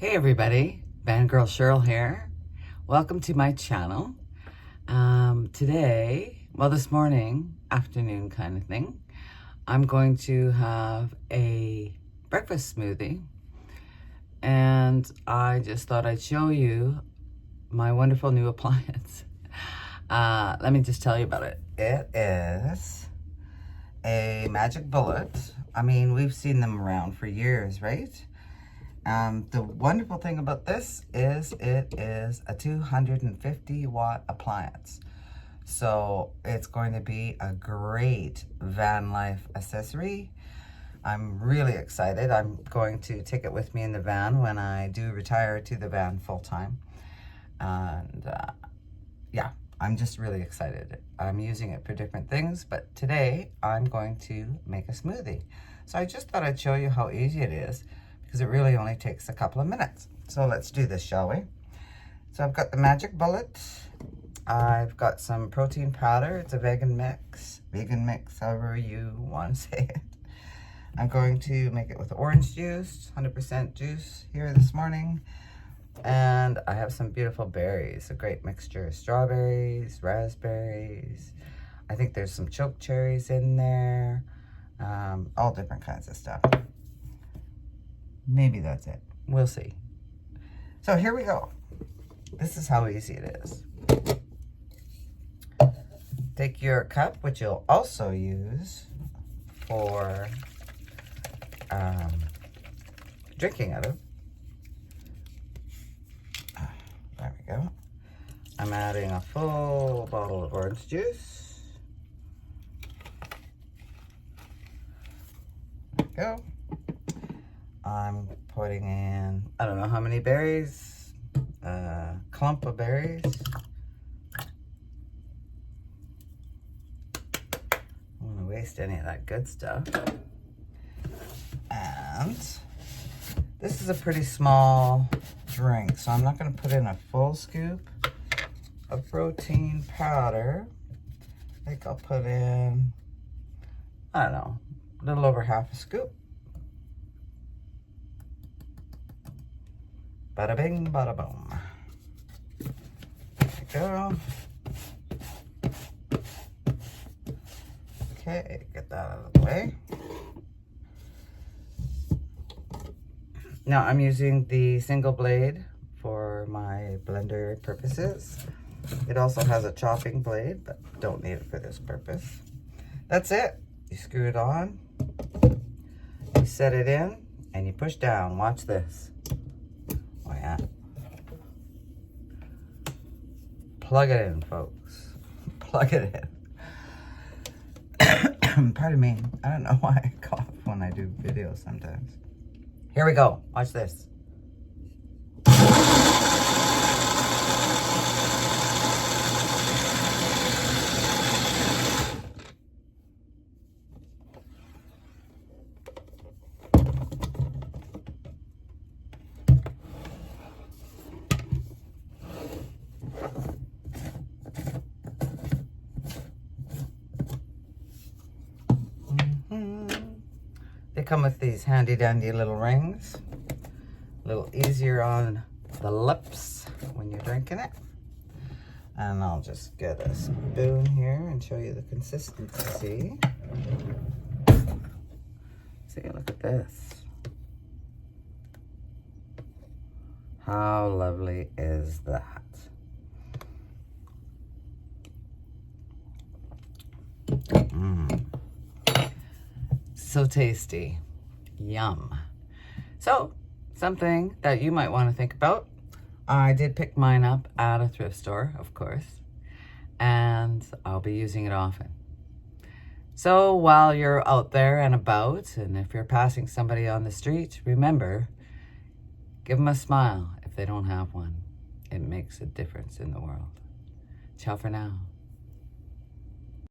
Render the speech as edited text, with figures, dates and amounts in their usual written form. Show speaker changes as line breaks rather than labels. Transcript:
Hey everybody, Fangirl Cheryl here. Welcome to my channel. This morning, afternoon kind of thing, I'm going to have a breakfast smoothie. And I just thought I'd show you my wonderful new appliance. Let me just tell you about it. It is a magic bullet. I mean, we've seen them around for years, right? The wonderful thing about this is it is a 250 watt appliance. So it's going to be a great van life accessory. I'm really excited. I'm going to take it with me in the van when I do retire to the van full time. And yeah, I'm just really excited. I'm using it for different things, but today I'm going to make a smoothie. So I just thought I'd show you how easy it is, because it really only takes a couple of minutes. So let's do this, shall we? So I've got the magic bullet. I've got some protein powder. It's a vegan mix, however you want to say it. I'm going to make it with orange juice, 100% juice here this morning. And I have some beautiful berries, a great mixture of strawberries, raspberries. I think there's some choke cherries in there, all different kinds of stuff. Maybe that's it. We'll see. So here we go. This is how easy it is. Take your cup, which you'll also use for drinking out of. There we go. I'm adding a full bottle of orange juice. There we go. I'm putting in, I don't know how many berries, a clump of berries. I don't want to waste any of that good stuff. And this is a pretty small drink, so I'm not going to put in a full scoop of protein powder. I think I'll put in, I don't know, a little over half a scoop. Bada bing, bada boom. There we go. Okay, get that out of the way. Now I'm using the single blade for my blender purposes. It also has a chopping blade, but don't need it for this purpose. That's it. You screw it on, you set it in, and you push down. Watch this. Oh yeah. Plug it in, folks. Plug it in. Pardon me. I don't know why I cough when I do videos sometimes. Here we go. Watch this. They come with these handy dandy little rings. A little easier on the lips when you're drinking it. And I'll just get a spoon here and show you the consistency. See, look at this. How lovely is that? So tasty. Yum. So, something that you might want to think about. I did pick mine up at a thrift store, of course, and I'll be using it often. So while you're out there and about, and if you're passing somebody on the street, remember, give them a smile if they don't have one. It makes a difference in the world. Ciao for now.